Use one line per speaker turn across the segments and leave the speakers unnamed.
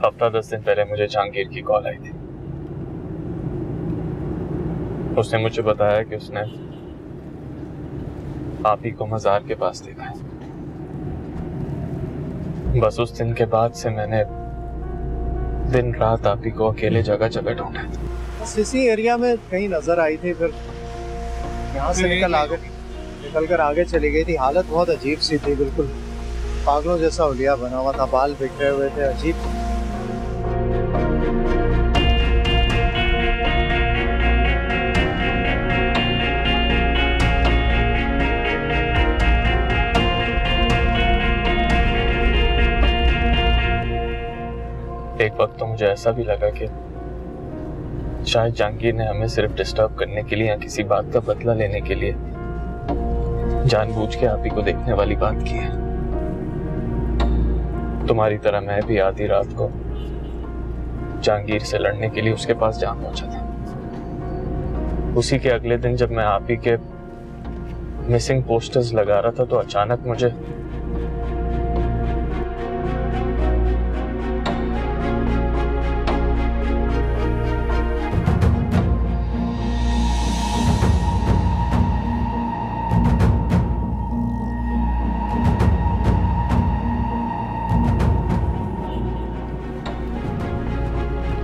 हफ्ता 10 दिन पहले मुझे जहांगीर की कॉल आई थी। उसने मुझे बताया कि उसने आप ही को मजार के पास देखा है। बस उस दिन के बाद से मैंने दिन रात आप ही को अकेले जगह जगह ढूंढा।
बस इसी एरिया में कहीं नजर आई थी, फिर यहाँ से निकल कर आगे चली गई थी। हालत बहुत अजीब सी थी, बिल्कुल पागलों जैसा हुलिया बना हुआ था, बाल बिखरे हुए थे, अजीब।
एक वक्त तो मुझे ऐसा भी लगा कि शायद जहांगीर ने हमें सिर्फ डिस्टर्ब करने के लिए या किसी बात का बदला लेने के लिए जानबूझ के आप ही को देखने वाली बात की है। तुम्हारी तरह मैं भी आधी रात को जहांगीर से लड़ने के लिए उसके पास जा पहुंचा था। उसी के अगले दिन जब मैं आप ही के मिसिंग पोस्टर्स लगा रहा था तो अचानक मुझे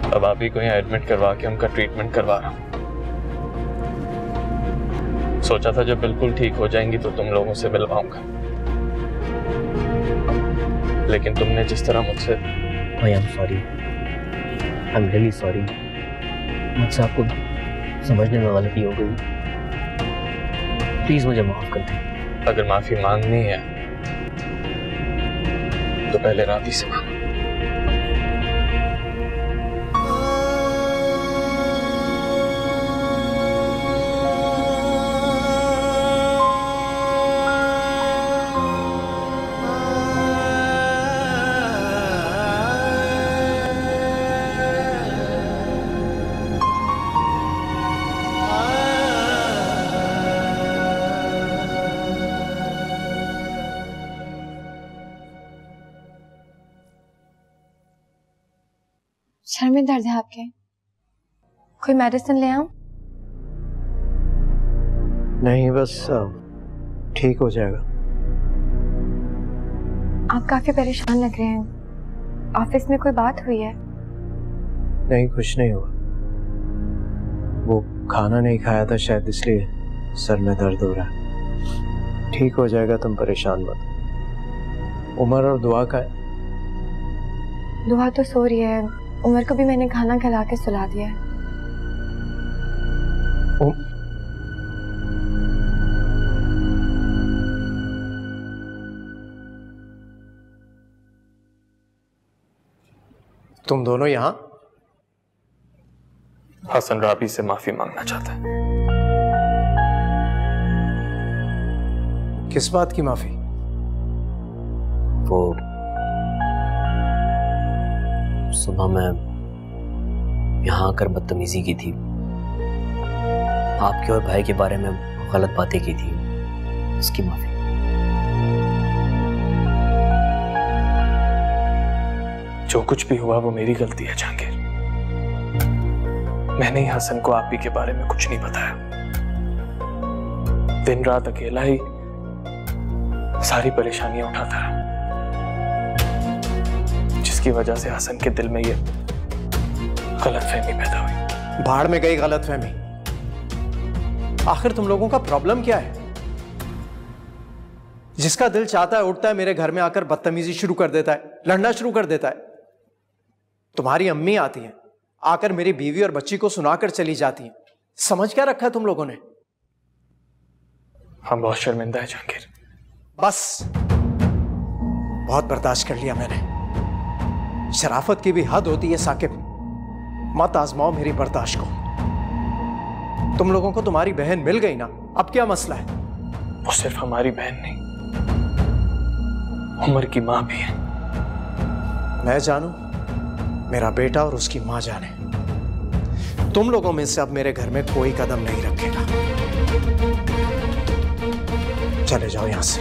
अब आप ही को यहाँ एडमिट करवा के उनका ट्रीटमेंट करवा रहा हूँ। सोचा था जब बिल्कुल ठीक हो जाएंगी तो तुम लोगों से मिलवाऊंगा, लेकिन तुमने जिस तरह मुझसे
I am sorry, I am really sorry. मुझसे आपको समझने में गलती हो गई, प्लीज मुझे माफ कर दें।
अगर माफी मांगनी है तो पहले रात ही से मांगो।
सर में दर्द है आपके, कोई मेडिसिन ले आऊं?
नहीं, बस ठीक हो जाएगा।
आप काफी परेशान लग रहे हैं। ऑफिस में कोई बात हुई है?
नहीं, कुछ नहीं हुआ। वो खाना नहीं खाया था शायद, इसलिए सर में दर्द हो रहा है। ठीक हो जाएगा, तुम परेशान मत। उमर और दुआ का है?
दुआ तो सो रही है, उमर को भी मैंने खाना खिला के सुला दिया है।
तुम दोनों यहाँ?
हसन राबी से माफी मांगना चाहता है।
किस बात की माफी?
वो सुबह मैं यहाँ आकर बदतमीजी की थी, आपके और भाई के बारे में गलत बातें की थी, इसकी माफी।
जो कुछ भी हुआ वो मेरी गलती है जहांगीर। मैंने ही हसन को आप ही के बारे में कुछ नहीं बताया। दिन रात अकेला ही सारी परेशानियां उठाता रहा, जिसकी वजह से हसन के दिल में ये गलतफहमी पैदा हुई।
भाड़ में गई गलतफहमी। आखिर तुम लोगों का प्रॉब्लम क्या है? जिसका दिल चाहता है उठता है, मेरे घर में आकर बदतमीजी शुरू कर देता है, लड़ना शुरू कर देता है। तुम्हारी अम्मी आती हैं, आकर मेरी बीवी और बच्ची को सुनाकर चली जाती हैं। समझ क्या रखा है तुम लोगों ने?
हम बहुत शर्मिंदा है जहांगीर।
बस बहुत बर्दाश्त कर लिया मैंने। शराफत की भी हद होती है साकिब, मत आजमाओ मेरी बर्दाश्त को। तुम लोगों को तुम्हारी बहन मिल गई ना, अब क्या मसला है?
वो सिर्फ हमारी बहन नहीं, उमर की मां भी है।
मैं जानूं, मेरा बेटा और उसकी मां जाने। तुम लोगों में से अब मेरे घर में कोई कदम नहीं रखेगा। चले जाओ यहां से।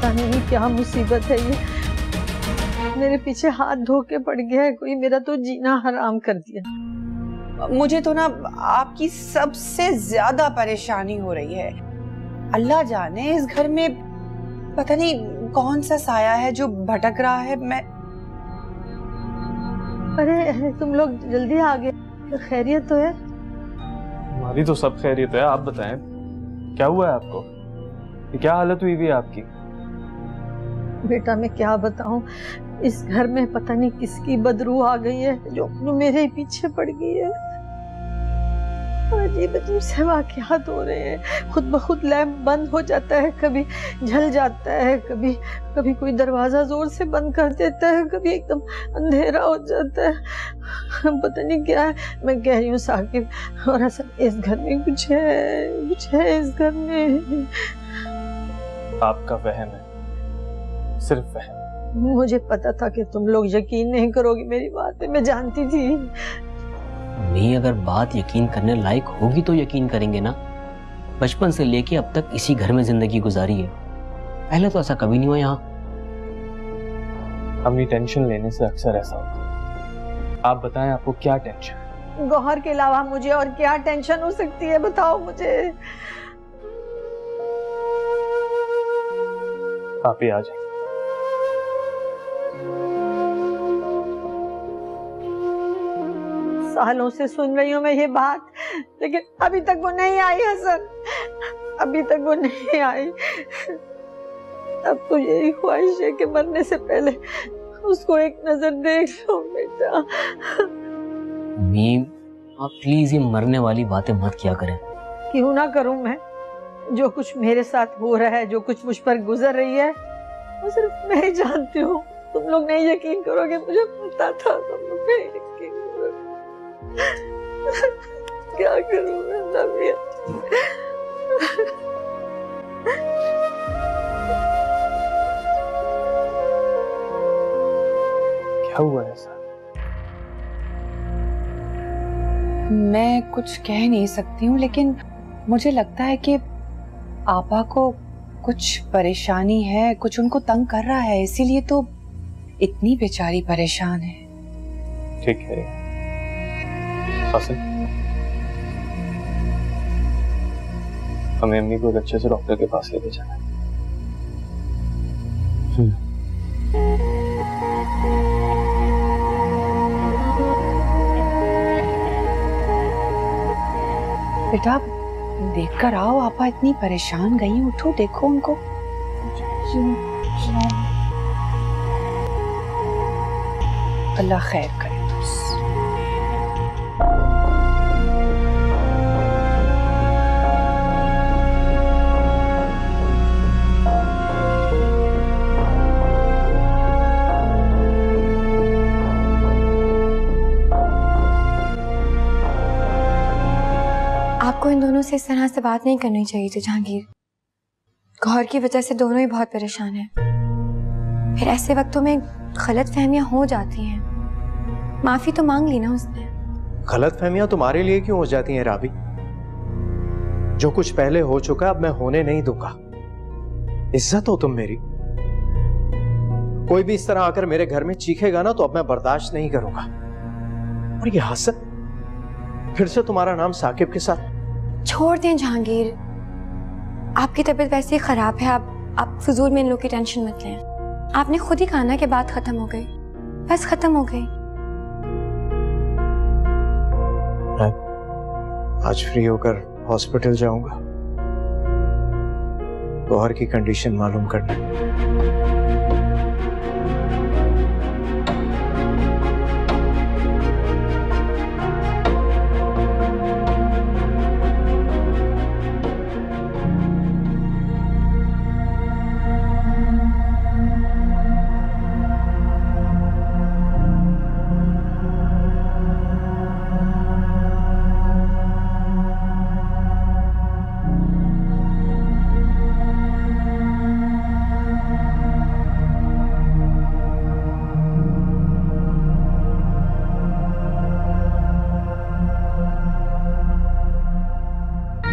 पता नहीं क्या मुसीबत है ये, मेरे पीछे हाथ धो के पड़ गया है कोई, मेरा तो जीना हराम कर दिया।
मुझे तो ना आपकी सबसे ज्यादा परेशानी हो रही है। अल्लाह जाने इस घर में पता नहीं कौन सा साया है जो भटक रहा है। मैं
अरे तुम लोग जल्दी आ गए, खैरियत तो है?
हमारी तो सब खैरियत है, आप बताएं क्या हुआ है आपको? ये क्या हालत हुई है आपकी?
बेटा मैं क्या बताऊं, इस घर में पता नहीं किसकी बदरू आ गई है जो मेरे पीछे पड़ गई है। अजीब अजीब से वाकयात हो रहे हैं, खुद ब खुद लैंप बंद हो जाता है, कभी जल जाता है, कभी कभी कोई दरवाजा जोर से बंद कर देता है, कभी एकदम अंधेरा हो जाता है, पता नहीं क्या है। मैं कह रही हूँ साकिब, और असल इस घर में कुछ है इस घर में।
आपका वहम है, सिर्फ वहम।
मुझे पता था कि तुम लोग यकीन नहीं करोगे मेरी बात पे, मैं जानती थी।
नहीं, अगर बात यकीन करने लायक होगी तो यकीन करेंगे ना। बचपन से लेके अब तक इसी घर में जिंदगी गुजारी है, पहले तो ऐसा कभी नहीं हुआ यहाँ।
अम्मी टेंशन लेने से अक्सर ऐसा होता है। आप बताएं आपको क्या टेंशन है?
गौहर के अलावा मुझे और क्या टेंशन हो सकती है, बताओ मुझे।
आप ही आ जाए।
सालों से सुन रही हूँ मैं ये बात, लेकिन अभी तक वो नहीं आई हसन, अभी तक वो नहीं आई। अब तो यही ख्वाहिश है कि मरने से पहले उसको एक नजर देख लो बेटा।
मीम, आप प्लीज ये मरने वाली बातें मत किया करें।
क्यों ना करूं मैं? जो कुछ मेरे साथ हो रहा है, जो कुछ मुझ पर गुजर रही है, वो सिर्फ मैं ही जानती हूँ। तुम लोग नहीं यकीन करोगे, मुझे पता था तुम लोग नहीं यकीन करोगे। क्या करूं मैं नबिया?
क्या हुआ ऐसा?
मैं कुछ कह नहीं सकती हूँ, लेकिन मुझे लगता है कि आपा को कुछ परेशानी है, कुछ उनको तंग कर रहा है, इसीलिए तो इतनी बेचारी परेशान है।
ठीक है हसन, हमें अम्मी को अच्छे से डॉक्टर के पास लेके जाना है।
बेटा देख कर आओ, आपा इतनी परेशान गई, उठो देखो उनको। अल्लाह खैर करे।
आपको इन दोनों से इस तरह से बात नहीं करनी चाहिए थी जहांगीर। गौहर की वजह से दोनों ही बहुत परेशान हैं। फिर ऐसे वक्तों में गलतफहमियां हो जाती हैं। माफी तो मांग ली ना उसने।
गलतफहमियां तुम्हारे लिए क्यों हो जाती हैं राबी? जो कुछ पहले हो चुका अब मैं होने नहीं दूंगा। इज्जत हो तुम मेरी। कोई भी इस तरह आकर मेरे घर में चीखेगा ना तो अब मैं बर्दाश्त नहीं करूंगा। और ये हसन, फिर से तुम्हारा नाम साकिब के साथ।
छोड़ दें जहांगीर, आपकी तबीयत वैसे ही खराब है। आप फजूल में इन लोग की टेंशन मत लें। आपने खुद ही कहा ना कि बात खत्म हो गई, बस खत्म हो गई।
आज फ्री होकर हॉस्पिटल जाऊंगा, गौहर की कंडीशन मालूम करने।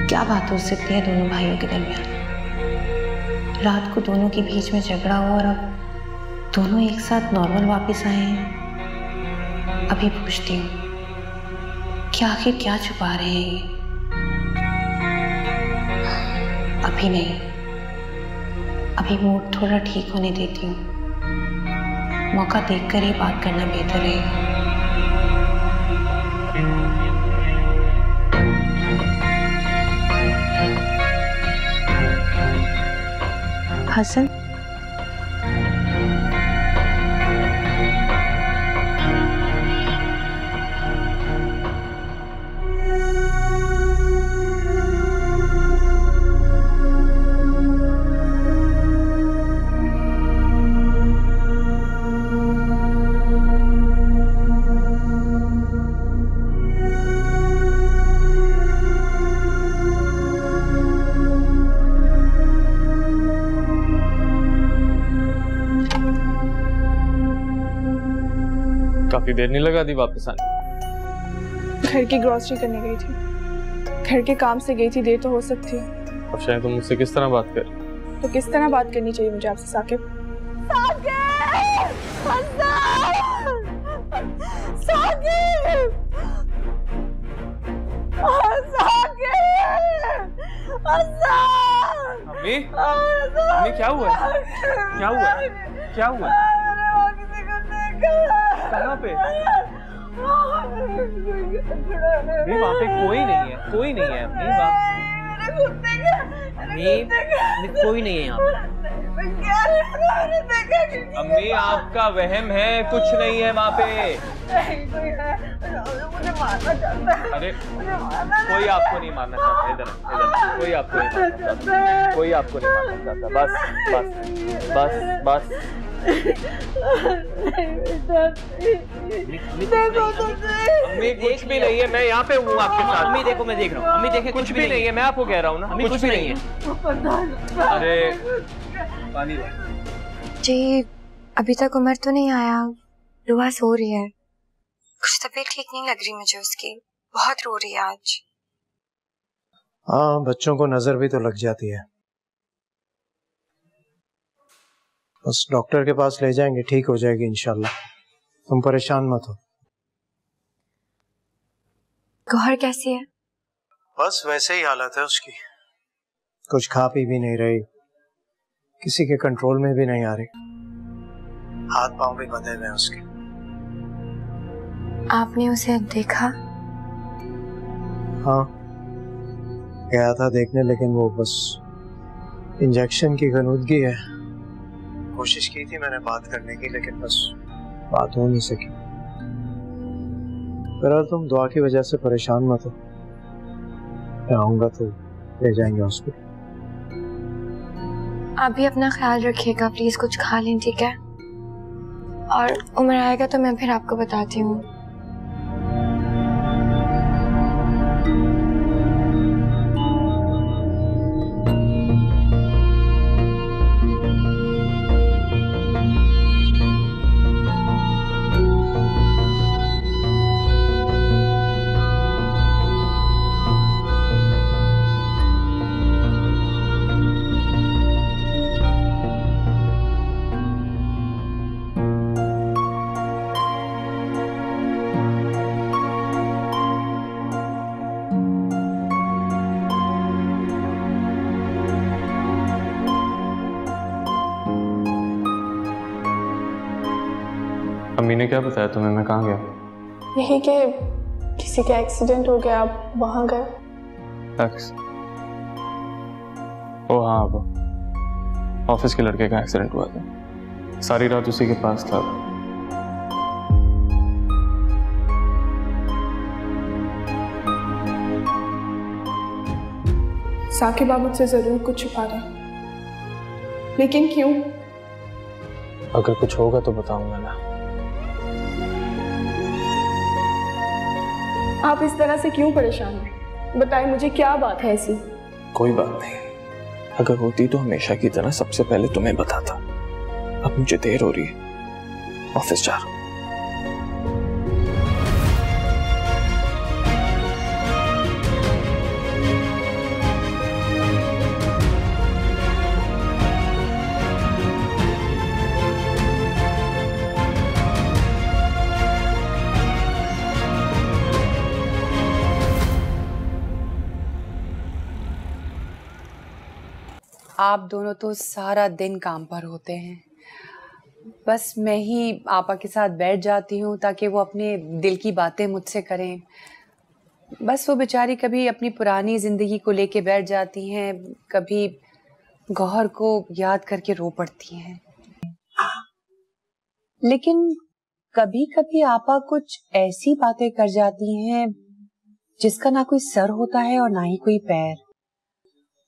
क्या बात हो सकती है दोनों भाइयों के दरमियान?
रात को दोनों के बीच में झगड़ा हुआ और अब दोनों एक साथ नॉर्मल वापस आए हैं। अभी पूछती हूँ कि आखिर क्या छुपा रहे हैं ये। अभी नहीं, अभी मूड थोड़ा ठीक होने देती हूँ। मौका देखकर ही बात करना बेहतर रहेगा। हसन,
काफी देर नहीं लगा दी वापस आने?
घर की ग्रोसरी करने गई थी, घर के काम से गई थी, देर तो हो सकती है।
अब शायद तुम मुझसे किस तरह बात कर?
तो किस तरह बात करनी चाहिए मुझे आपसे साकिब?
अम्मी, अम्मी क्या हुआ? क्या हुआ? क्या हुआ? कहाँ पे? नहीं, वहाँ पे कोई नहीं है, कोई नहीं है। नहीं, कोई नहीं है यहाँ पे। अम्मी आपका वहम है, कुछ नहीं है वहाँ पे।
मुझे मारना चाहता है।
अरे कोई आपको नहीं मारना चाहता, इधर इधर कोई आपको नहीं मारना चाहता, कोई आपको नहीं मारना चाहता। बस बस बस बस। अम्मी कुछ भी नहीं है, मैं यहाँ पे हूँ आपके साथ।
अम्मी देखो, मैं देख रहा हूँ। अम्मी देखे,
कुछ भी नहीं है, मैं आपको कह रहा हूँ ना, कुछ भी नहीं है। अरे पानी
जी, अभी तक उमर तो नहीं आया, रुआ सो रही है। कुछ तबीयत ठीक नहीं लग रही मुझे उसकी, बहुत रो रही है आज।
हाँ, बच्चों को नजर भी तो लग जाती है। बस डॉक्टर के पास ले जाएंगे, ठीक हो जाएगी इंशाल्लाह। तुम परेशान मत हो।
गौहर कैसी है?
बस वैसे ही हालत है उसकी, कुछ खा पी भी नहीं रही, किसी के कंट्रोल में भी नहीं आ रही, हाथ पांव भी बंधे हुए हैं उसके।
आपने उसे देखा?
हाँ, गया था देखने, लेकिन वो बस इंजेक्शन की गनूदगी है। कोशिश की थी मैंने बात करने की, लेकिन बस बात हो नहीं सकी। पर तुम दुआ की वजह से परेशान मत हो, मैं आऊंगा तो ले जाएंगे हॉस्पिटल।
आप भी अपना ख्याल रखिएगा प्लीज, कुछ खा लें, ठीक है? और उमर आएगा तो मैं फिर आपको बताती हूँ।
अम्मी ने क्या बताया तुम्हें, मैं कहाँ गया?
यही कि किसी का एक्सीडेंट हो गया, आप वहां गए।
ओ हाँ, वो ऑफिस के लड़के का एक्सीडेंट हुआ था, सारी रात उसी के पास था।
साकिब आप मुझसे जरूर कुछ छुपा रहे हैं, लेकिन क्यों?
अगर कुछ होगा तो बताऊंगा ना।
आप इस तरह से क्यों परेशान हैं? बताएं मुझे, क्या बात है ऐसी?
कोई बात नहीं, अगर होती तो हमेशा की तरह सबसे पहले तुम्हें बताता। अब मुझे देर हो रही है, ऑफिस जा रहा हूं।
आप दोनों तो सारा दिन काम पर होते हैं, बस मैं ही आपा के साथ बैठ जाती हूँ ताकि वो अपने दिल की बातें मुझसे करें। बस वो बेचारी कभी अपनी पुरानी जिंदगी को लेके बैठ जाती हैं, कभी गौहर को याद करके रो पड़ती हैं। लेकिन कभी कभी आपा कुछ ऐसी बातें कर जाती हैं जिसका ना कोई सर होता है और ना ही कोई पैर।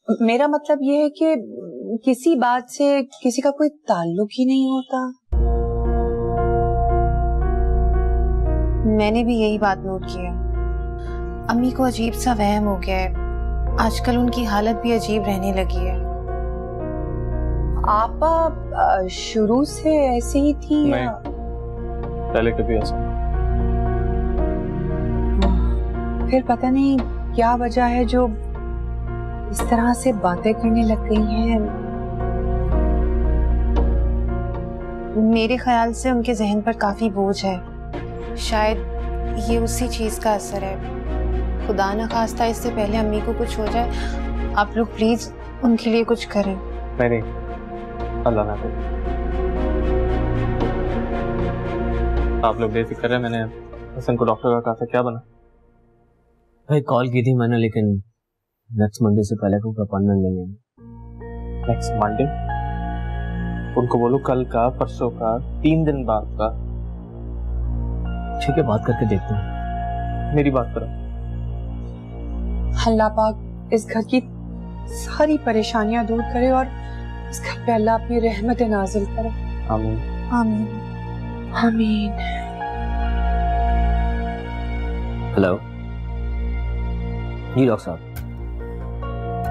मेरा मतलब ये है कि किसी बात से किसी का कोई ताल्लुक ही नहीं होता।
मैंने भी यही बात नोट की है। अम्मी को अजीब सा वहम हो गया है, आजकल उनकी हालत भी अजीब रहने लगी है।
आपा शुरू से ऐसे ही थी?
नहीं, पहले कभी ऐसा।
फिर पता नहीं क्या वजह है जो इस तरह से बातें करने लग गई हैं।
मेरे ख्याल से उनके जहन पर काफी बोझ है, शायद ये उसी चीज का असर है। खुदा न खास्ता इससे पहले अम्मी को कुछ हो जाए, आप लोग प्लीज उनके लिए कुछ करें।
नहीं, अल्लाह ना करे। आप लोग बेफिक्र है। मैंने हसन को डॉक्टर का कहा था, क्या बना?
भाई कॉल की थी मैंने, लेकिन नेक्स्ट मंडे से पहले कोई अपॉइंटमेंट नहीं है।
Next Monday? उनको बोलो कल का, परसों का, 3 दिन बाद का।
ठीक है, बात करके देखते हैं।
मेरी बात करो।
अल्लाह पाक इस घर की सारी परेशानियां दूर करे और इस घर पे अल्लाह अपनी रहमत नाजिल करे।
आमीन
आमीन
आमीन।
हेलो जी डॉक्टर साहब।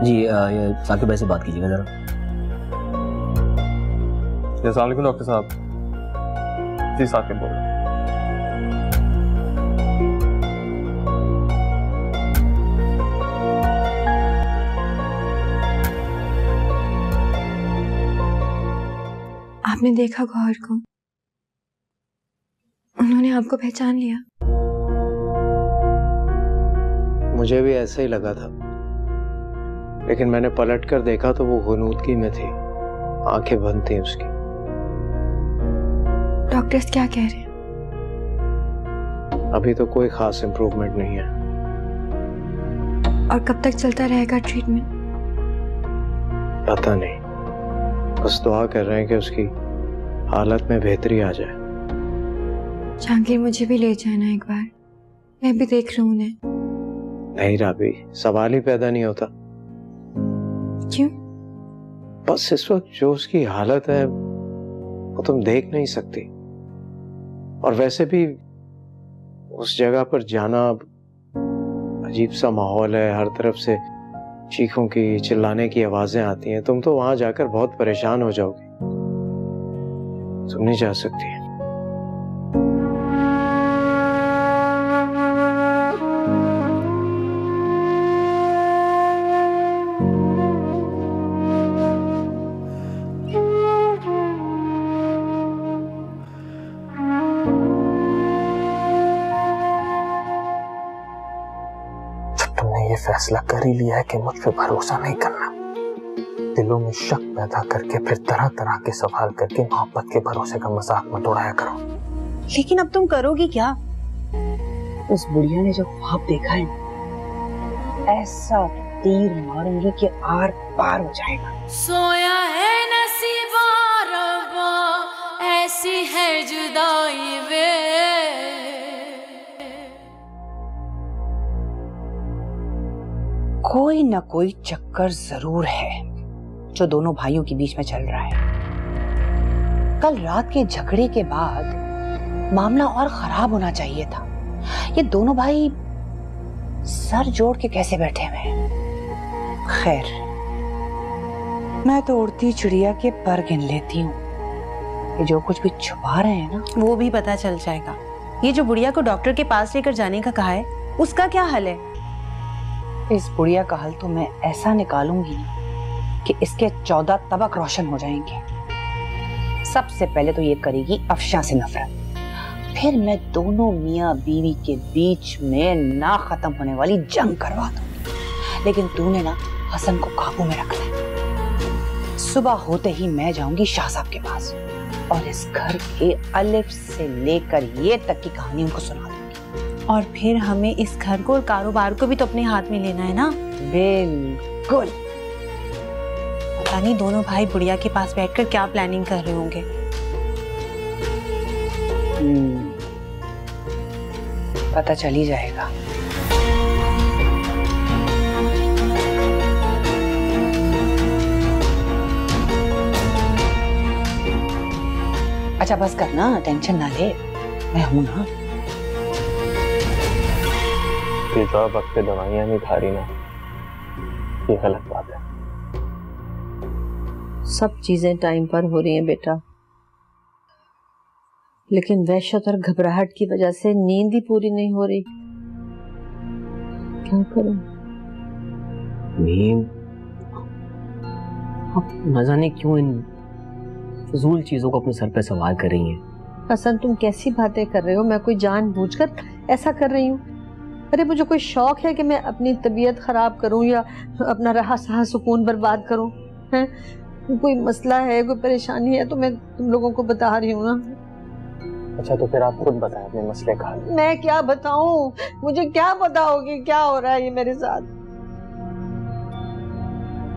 जी ये साकिब भाई से बात कीजिएगा जरा।
अस्सलाम वालेकुम डॉक्टर साहब। जी साकिब बोल रहा हूं।
आपने देखा गौहर को? उन्होंने आपको पहचान लिया?
मुझे भी ऐसा ही लगा था, लेकिन मैंने पलट कर देखा तो वो गुनूदगी में थी, आंखें बंद थी उसकी।
डॉक्टर्स क्या कह रहे हैं?
अभी तो कोई खास इम्प्रूवमेंट नहीं है।
और कब तक चलता रहेगा ट्रीटमेंट?
पता नहीं, बस दुआ कर रहे हैं कि उसकी हालत में बेहतरी आ जाए।
जहांगीर मुझे भी ले जाना एक बार, मैं भी देख लूं उन्हें।
नहीं राबी, सवाल ही पैदा नहीं होता।
क्यों?
बस इस वक्त जो उसकी हालत है वो तुम देख नहीं सकती, और वैसे भी उस जगह पर जाना अजीब सा माहौल है, हर तरफ से चीखों की, चिल्लाने की आवाजें आती हैं। तुम तो वहां जाकर बहुत परेशान हो जाओगी, तुम नहीं जा सकती।
फैसला कर ही लिया है कि मुझ पे भरोसा नहीं करना, दिलों में शक पैदा करके फिर तरह तरह के सवाल करके मोहब्बत के भरोसे का मजाक मत उड़ाया करो।
लेकिन अब तुम करोगी क्या?
उस बुढ़िया ने जो ख्वाब देखा है, ऐसा तीर मारूंगी कि आर पार हो जाएगा।
सोया है नसीबा रब्बा, ऐसी है जुदाई वे।
कोई न कोई चक्कर जरूर है जो दोनों भाइयों के बीच में चल रहा है। कल रात के झगड़े के बाद मामला और खराब होना चाहिए था। ये दोनों भाई सर जोड़ के कैसे बैठे हुए हैं? खैर, मैं तो उड़ती चिड़िया के पर गिन लेती हूँ। ये जो कुछ भी छुपा रहे हैं ना,
वो भी पता चल जाएगा। ये जो बुढ़िया को डॉक्टर के पास लेकर जाने का कहा है, उसका क्या हल है?
इस बुढ़िया का हल तो मैं ऐसा निकालूंगी ना कि इसके 14 तबक रोशन हो जाएंगे। सबसे पहले तो ये करेगी अफशा से नफरत, फिर मैं दोनों मियाँ बीवी के बीच में ना खत्म होने वाली जंग करवा दूंगी। लेकिन तूने ना हसन को काबू में रखना है। सुबह होते ही मैं जाऊंगी शाह साहब के पास और इस घर के अलिफ से लेकर ये तक की कहानी उनको सुना दूंगी।
और फिर हमें इस घर को और कारोबार को भी तो अपने हाथ में लेना है ना।
बिल्कुल।
पता नहीं दोनों भाई बुढ़िया के पास बैठकर क्या प्लानिंग कर रहे होंगे।
पता चल ही जाएगा। अच्छा बस करना, टेंशन ना ले, मैं हूं ना।
ये तो अब वक्त पे दवाइयां नहीं खा रही ना, ये गलत बात है।
सब चीजें टाइम पर हो रही हैं बेटा, लेकिन वहशत और घबराहट की वजह से नींद ही पूरी नहीं हो रही। क्या करूं?
नींद आप न जाने क्यों इन फजूल चीजों को अपने सर पे सवार कर रही हैं।
हसन तुम कैसी बातें कर रहे हो? मैं कोई जानबूझकर ऐसा कर रही हूँ? अरे मुझे कोई शौक है कि मैं अपनी तबीयत खराब करूं या अपना रहा सहा सुकून बर्बाद करूं? हैं? कोई मसला है, कोई परेशानी है तो मैं तुम लोगों को बता रही हूँ ना।
अच्छा तो फिर आप खुद बताएं अपने मसले का हाल।
मैं क्या बताऊं? मुझे क्या पता होगी क्या हो रहा है ये मेरे साथ?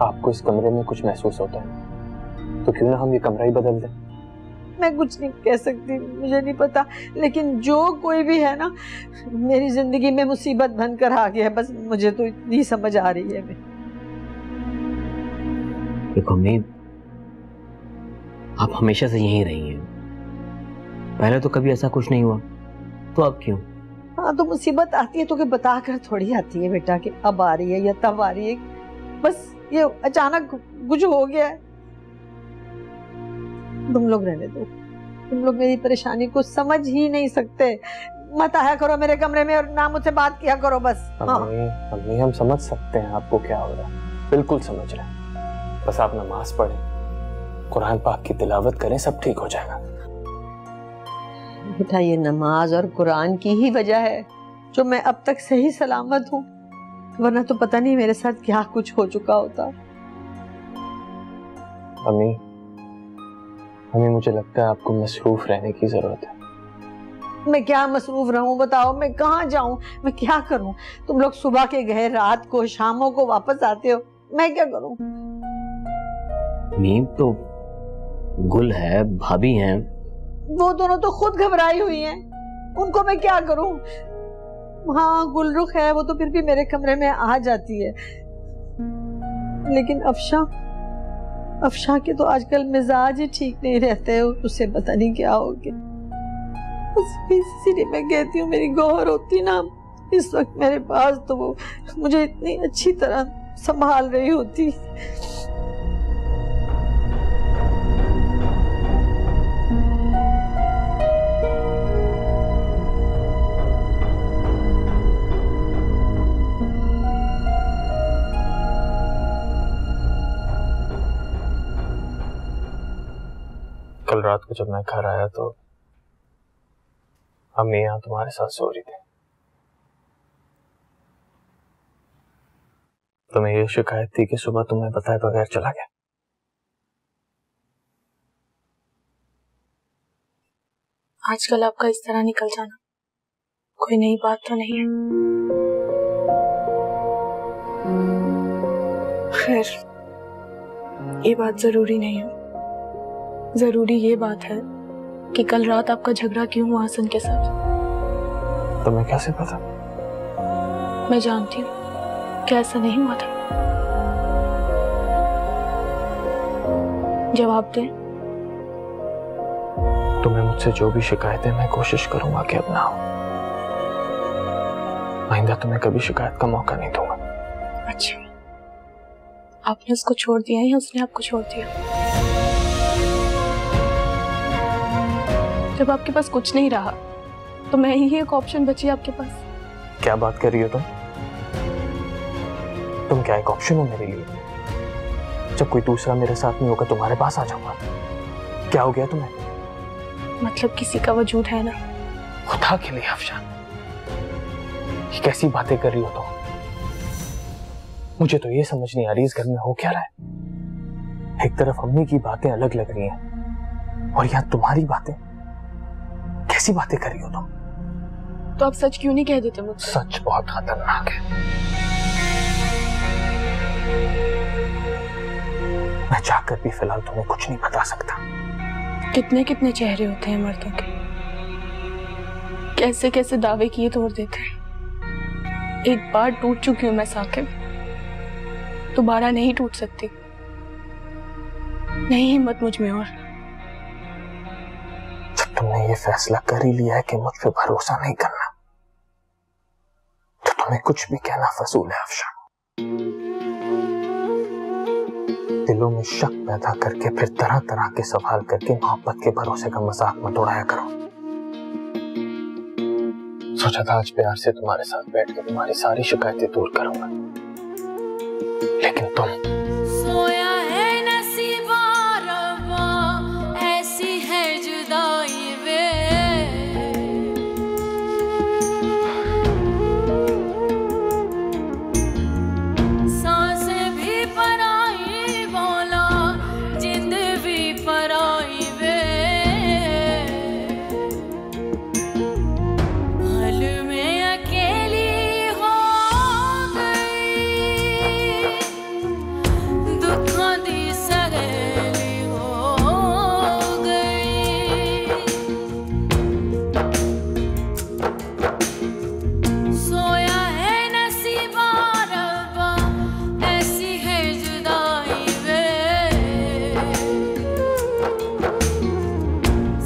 आपको इस कमरे में कुछ महसूस होता है तो क्यों ना हम ये कमरा ही बदल दें।
मैं कुछ नहीं कह सकती, मुझे नहीं पता, लेकिन जो कोई भी है ना मेरी जिंदगी में मुसीबत बनकर आ गया है, बस मुझे तो इतनी समझ आ रही है।
देखो उम्मीद, आप हमेशा से यहीं रही हैं, पहले तो कभी ऐसा कुछ नहीं हुआ, तो अब क्यों?
हाँ तो मुसीबत आती है तो कि बता कर थोड़ी आती है बेटा कि अब आ रही है या तब आ रही है, बस ये अचानक कुछ हो गया है। तुम लोग रहने दो, तुम लोग मेरी परेशानी को समझ ही नहीं सकते। मत आया करो मेरे कमरे में और ना मुझसे बात किया करो बस।
अम्मी हम समझ सकते हैं आपको क्या हो रहा है, बिल्कुल समझ रहे हैं, बस आप नमाज पढ़ें, कुरान पाक की तिलावत करें, सब ठीक हो जाएगा।
बेटा ये नमाज और कुरान की ही वजह है जो मैं अब तक सही सलामत हूँ, वरना तो पता नहीं मेरे साथ क्या कुछ हो चुका होता।
अम्मी मुझे लगता है आपको मसरूफ रहने की जरूरत है।
मैं क्या मसरूफ रहूं बताओ? मैं कहाँ जाऊं? मैं क्या करूं? तुम लोग सुबह के गए, रात को शामों को वापस आते हो, मैं क्या करूं?
नींद तो गुल है, भाभी हैं,
वो दोनों तो खुद घबराई हुई हैं, उनको मैं क्या करूं? हाँ गुलरुख है, वो तो फिर भी मेरे कमरे में आ जाती है, लेकिन अफशा के तो आजकल मिजाज ही ठीक नहीं रहते, उसे पता नहीं क्या हो गया। इसीलिए मैं कहती हूँ मेरी गौहर होती ना इस वक्त मेरे पास, तो वो मुझे इतनी अच्छी तरह संभाल रही होती।
कल रात को जब मैं घर आया तो अम्मी यहाँ तुम्हारे साथ सो रही थी, तुम्हें ये शिकायत थी कि सुबह तुम्हें बताए बगैर चला गया।
आजकल आपका इस तरह निकल जाना कोई नई बात तो नहीं है। खैर ये बात जरूरी नहीं है, जरूरी ये बात है कि कल रात आपका झगड़ा क्यों हुआ हसन के साथ।
तुम्हें कैसे पता?
मैं जानती हूँ कि ऐसा नहीं हुआ था। जवाब दें।
तुम्हें मुझसे जो भी शिकायत है मैं कोशिश करूंगा कि अब ना हो, आइंदा तुम्हें कभी शिकायत का मौका नहीं दूंगा।
अच्छा, आपने उसको छोड़ दिया या उसने आपको छोड़ दिया? जब आपके पास कुछ नहीं रहा तो मैं ही एक ऑप्शन बची आपके पास।
क्या बात कर रही हो तुम क्या एक ऑप्शन हो मेरे लिए? जब कोई दूसरा मेरे साथ नहीं होगा तुम्हारे पास आ जाऊंगा। क्या हो गया तुम्हें?
मतलब किसी का वजूद है ना।
खुदा के लिए अफशान, ये कैसी बातें कर रही हो तुम? मुझे तो ये समझ नहीं आ रही इस घर में हो क्या रहा है। एक तरफ अम्मी की बातें अलग लग रही हैं और यहाँ तुम्हारी बातें। कैसी बातें कर रही हो तुम?
तो आप सच क्यों नहीं कह देते मुझसे?
सच बहुत खतरनाक है। मैं चाहकर भी फिलहाल तुम्हें कुछ नहीं बता सकता।
कितने कितने चेहरे होते हैं मर्दों के, कैसे कैसे दावे किए तोड़ देते हैं। एक बार टूट चुकी हूं मैं साकिब, दोबारा नहीं टूट सकती। नहीं हिम्मत मुझ में और।
जब तुमने ये फैसला कर ही लिया है कि मुझ पे भरोसा नहीं करना, तो तुम्हें कुछ भी कहना फजूल है अफशान। दिलों में शक पैदा करके फिर तरह तरह के सवाल करके मोहब्बत के भरोसे का मजाक मत उड़ाया करो। सोचा था आज प्यार से तुम्हारे साथ बैठ के तुम्हारी सारी शिकायतें दूर करूंगा, लेकिन तुम
सोया है नसीबा रब्बा, ऐसी है जुदाई वे। सांसें भी पराई बोला, जिंद भी पराई वे। पल में अकेली हो गई, दुखों दी सहेली हो गई। सोया है नसीबा रब्बा, ऐसी है जुदाई वे।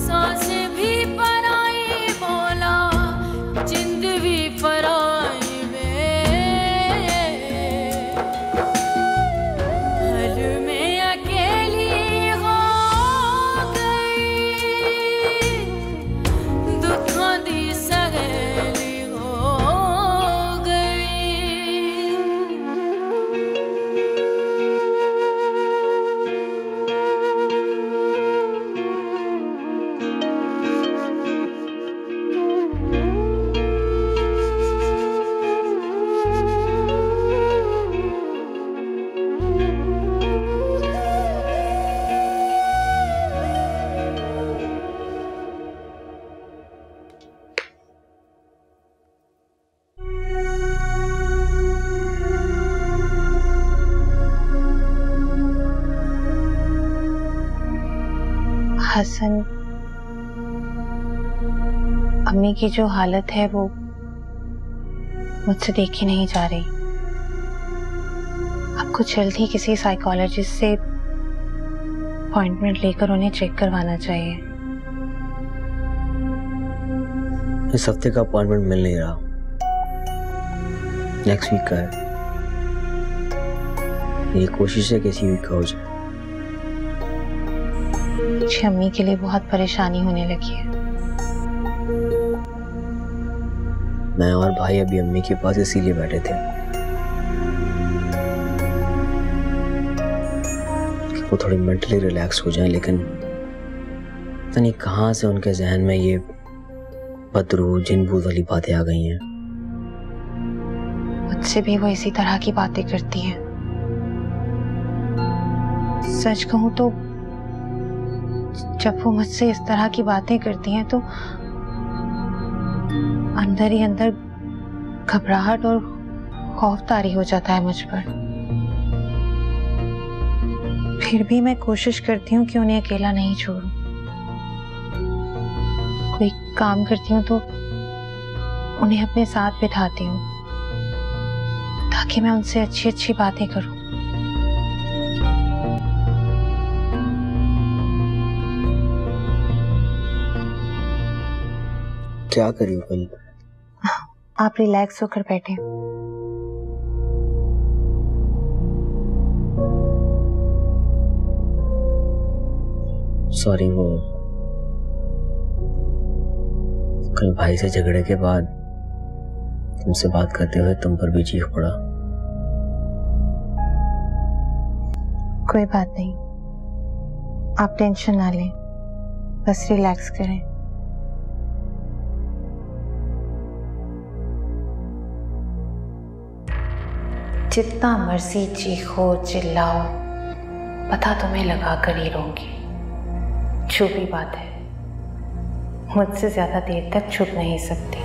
सांसें भी पराई बोला, जिंद भी पराई वे। पल में अकेली हो गई, दुखों दी सहेली हो गई।
हसन, अम्मी की जो हालत है वो मुझसे देखी नहीं जा रही। आपको जल्द ही किसी साइकोलॉजिस्ट से अपॉइंटमेंट लेकर उन्हें चेक करवाना चाहिए।
इस हफ्ते का अपॉइंटमेंट मिल नहीं रहा, नेक्स्ट वीक का है। ये कोशिश है कि इसी वीक का हो जाए।
मुझे अम्मी के लिए बहुत परेशानी होने लगी है।
मैं और भाई अभी अम्मी के पास इसीलिए बैठे थे कि वो थोड़ी मेंटली रिलैक्स हो जाए, लेकिन पता नहीं कहाँ से उनके जहन में ये बदरू जिन भूत वाली बातें आ गई हैं।
मुझसे भी वो इसी तरह की बातें करती हैं। सच कहूं तो जब वो मुझसे इस तरह की बातें करती हैं तो अंदर ही अंदर घबराहट और खौफ तारी हो जाता है मुझ पर। फिर भी मैं कोशिश करती हूँ कि उन्हें अकेला नहीं छोड़ूं। कोई काम करती हूँ तो उन्हें अपने साथ बिठाती हूँ ताकि मैं उनसे अच्छी अच्छी बातें करूं।
क्या करूं कल?
आप रिलैक्स होकर बैठे।
सॉरी, वो कल भाई से झगड़े के बाद तुमसे बात करते हुए तुम पर भी चीख पड़ा।
कोई बात नहीं, आप टेंशन ना लें, बस रिलैक्स करें। जितना मर्जी चीखो चिल्लाओ, पता तुम्हें लगा कर ही रहूंगी। जो भी बात है, मुझसे ज्यादा देर तक छुप नहीं सकती।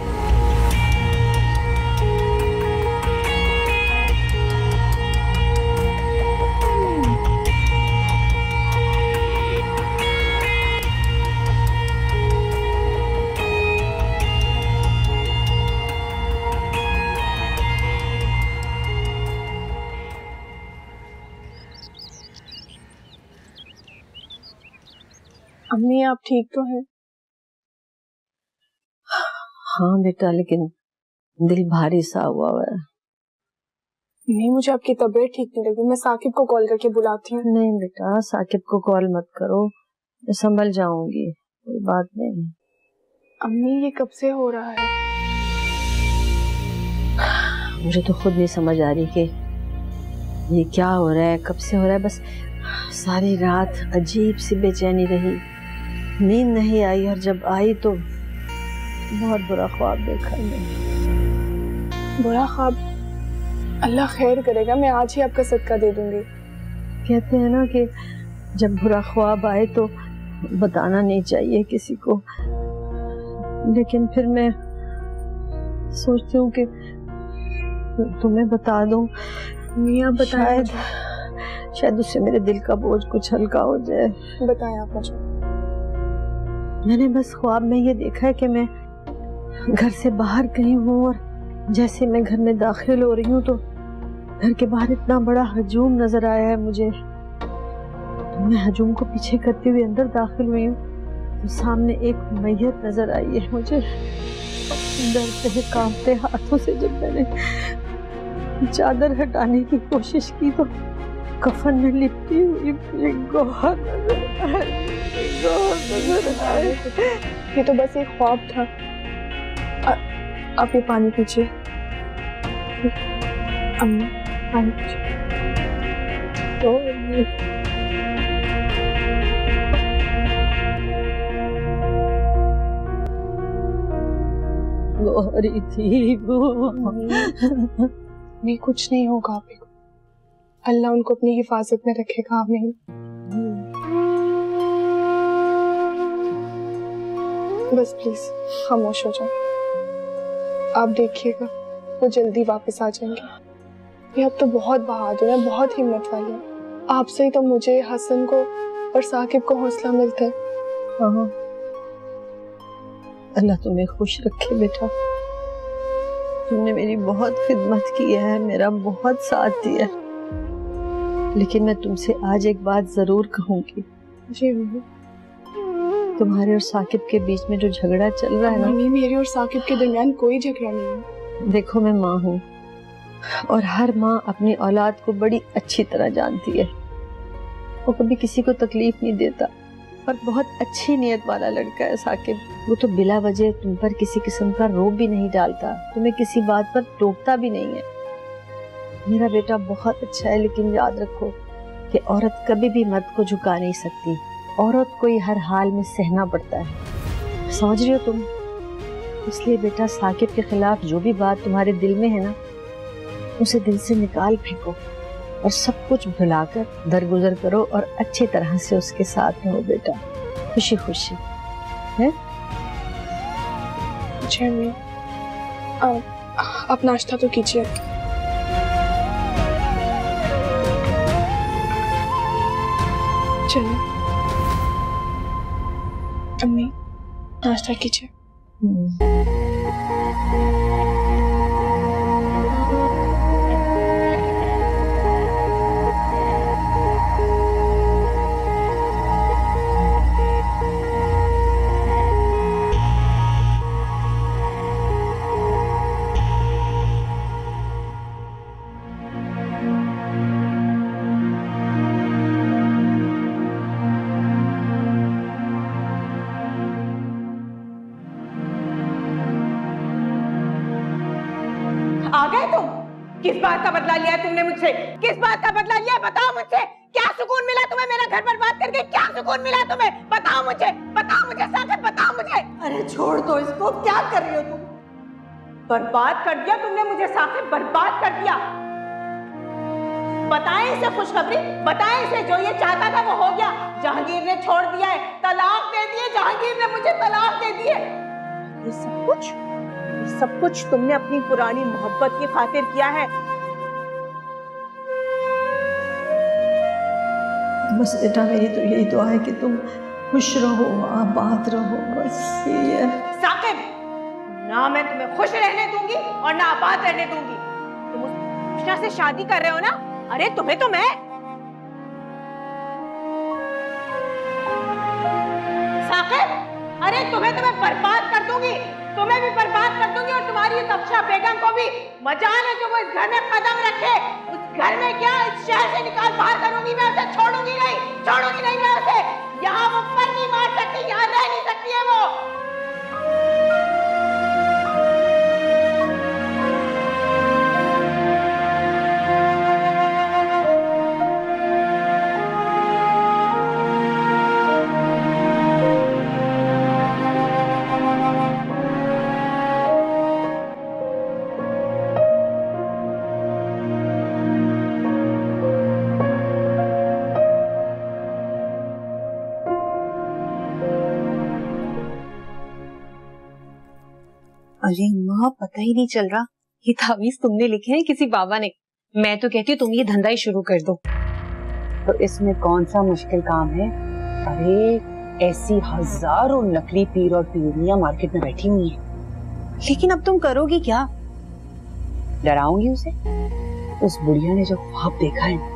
अम्मी, आप ठीक तो हैं?
हाँ बेटा, लेकिन दिल भारी सा हुआ है।
नहीं, मुझे आपकी तबीयत ठीक नहीं लगी। मैं साकिब को कॉल करके बुलाती हूँ।
नहीं बेटा, साकिब को कॉल मत करो, मैं संभल जाऊंगी, कोई बात नहीं।
अम्मी, ये कब से हो रहा है?
मुझे तो खुद नहीं समझ आ रही कि ये क्या हो रहा है, कब से हो रहा है। बस सारी रात अजीब सी बेचैनी रही, नींद नहीं आई, और जब आई तो बहुत बुरा ख्वाब देखा मैंने।
बुरा ख्वाब? अल्लाह खैर करेगा, मैं आज ही आपका सदका दे दूंगी।
कहते हैं ना कि जब बुरा ख्वाब आए तो बताना नहीं चाहिए किसी को, लेकिन फिर मैं सोचती हूँ कि तुम्हें बता दूं।
मियाँ बताएं,
शायद उससे मेरे दिल का बोझ कुछ हल्का हो जाए।
बताएं आप मुझे।
मैंने बस ख्वाब में ये देखा है कि मैं घर से बाहर गई हूँ, और जैसे मैं घर में दाखिल हो रही हूँ तो घर के बाहर इतना बड़ा हजूम नजर आया है मुझे। तो मैं हजूम को पीछे करते हुए अंदर दाखिल हुई हूँ तो सामने एक मैयत नजर आई है मुझे। डरते कांपते हाथों से जब मैंने चादर हटाने की कोशिश की तो कफन में लिपटी हुई मुझे गौहर नजर आए।
ये तो बस एक ख्वाब था। आप ये पानी पीजिए। अम्मी, पानी पीजिए।
गोरी थी वो।
नहीं, कुछ नहीं होगा आप को। अल्लाह उनको अपनी हिफाजत में रखेगा। आमीन। बस प्लीज खामोश हो जाए। आप देखिएगा वो जल्दी वापस आ जाएंगे। ये अब तो बहुत बहादुर है, बहुत हिम्मत वाली है। आपसे ही तो मुझे, हसन को और साकिब को हौसला मिलता है।
हाँ, अल्लाह तुम्हें खुश रखे बेटा। तुमने मेरी बहुत खिदमत की है, मेरा बहुत साथ दिया, लेकिन मैं तुमसे आज एक बात जरूर कहूंगी।
जी।
तुम्हारे और साकिब के बीच में जो झगड़ा चल रहा है ना,
नहीं, मेरे और साकिब के दरमियान कोई झगड़ा नहीं है।
देखो, मैं माँ हूँ और हर माँ अपनी औलाद को बड़ी अच्छी तरह जानती है। वो कभी किसी को तकलीफ नहीं देता और बहुत अच्छी नीयत वाला लड़का है साकिब। वो तो बिला वजह तुम पर किसी किस्म का रोब भी नहीं डालता, तुम्हें किसी बात पर टोकता भी नहीं है। मेरा बेटा बहुत अच्छा है, लेकिन याद रखो कि औरत कभी भी मर्द को झुका नहीं सकती। औरत को ही हर हाल में सहना पड़ता है, समझ रही हो तुम? इसलिए बेटा, साकिब के खिलाफ जो भी बात तुम्हारे दिल में है ना, उसे दिल से निकाल फेंको और सब कुछ भुलाकर दरगुजर करो और अच्छी तरह से उसके साथ रहो बेटा, खुशी खुशी है।
जी अम्मी, आप नाश्ता तो कीजिए। चलिए अम्मी, नाश्ता कीजिए।
आ गए तुम? किस बात का बदला लिया है तुमने मुझसे? किस बात का बदला लिया है? बताओ मुझसे। क्या सुकून मिला तुम्हें मेरा घर बर्बाद करके? क्या सुकून मिला तुम्हें? बताओ मुझे, बताओ मुझे साकिब, बताओ मुझे।
अरे छोड़ दो इसको, क्या कर रही हो तुम?
बर्बाद कर दिया तुमने मुझे साकिब, बर्बाद कर दिया। बताएं इसे खुशखबरी, बताएं इसे जो ये चाहता था वो हो गया। जहांगीर ने छोड़ दिया है, तलाक दे दिए, जहांगीर ने मुझे तलाक दे दिए। ये सब कुछ तुमने अपनी पुरानी मोहब्बत की खातिर किया है।
बस बेटा मेरी तो यही दुआ है कि तुम खुश रहो, आबाद रहो, बस यही है।
साकिब, ना मैं तुम्हें खुश रहने दूंगी और ना आबाद रहने दूंगी। तुम उस कृष्णा से शादी कर रहे हो ना? अरे तुम्हें तो मैं साकिब, अरे तुम्हें तो मैं बर्बाद कर दूंगी, तुम्हें भी बर्बाद कर दूंगी और तुम्हारी इस अफशा बेगम को भी। मजाल है जो वो इस घर में कदम रखे, उस घर में क्या इस शहर से निकाल बाहर करूंगी मैं उसे, छोड़ूंगी नहीं मैं उसे। यहाँ वो पर नहीं मार सकती, यहाँ रह नहीं सकती है वो।
अरे माँ, पता ही नहीं चल रहा ये तावीज तुमने लिखे हैं किसी बाबा ने। मैं तो कहती हूँ तुम ये धंधा ही शुरू कर दो।
तो इसमें कौन सा मुश्किल काम है? अरे ऐसी हजारों नकली पीर और पीरियां मार्केट में बैठी हुई हैं।
लेकिन अब तुम करोगी क्या?
डराऊंगी उसे। उस बुढ़िया ने जो ख्वाब देखा है ना,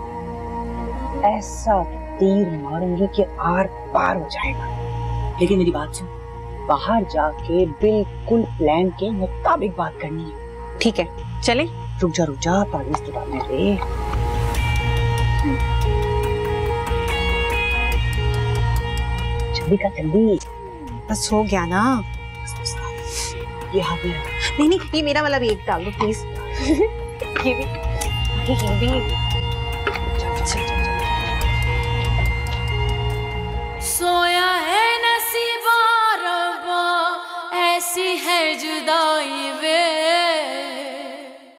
ऐसा तीर मारूंगी कि आर पार हो जाएगा। लेकिन मेरी बात सुन, बाहर जाके बिल्कुल प्लान के मुताबिक बात करनी है।
ठीक है, चले?
रुक जा, तावीज तो डालने दे। जल्दी
बस हो गया ना।
ये हाथ में
नहीं, ये मेरा वाला भी एक डाल दो प्लीज। ये भी।
सोया है नसीबा रब्बा, ऐसी है जुदाई वे।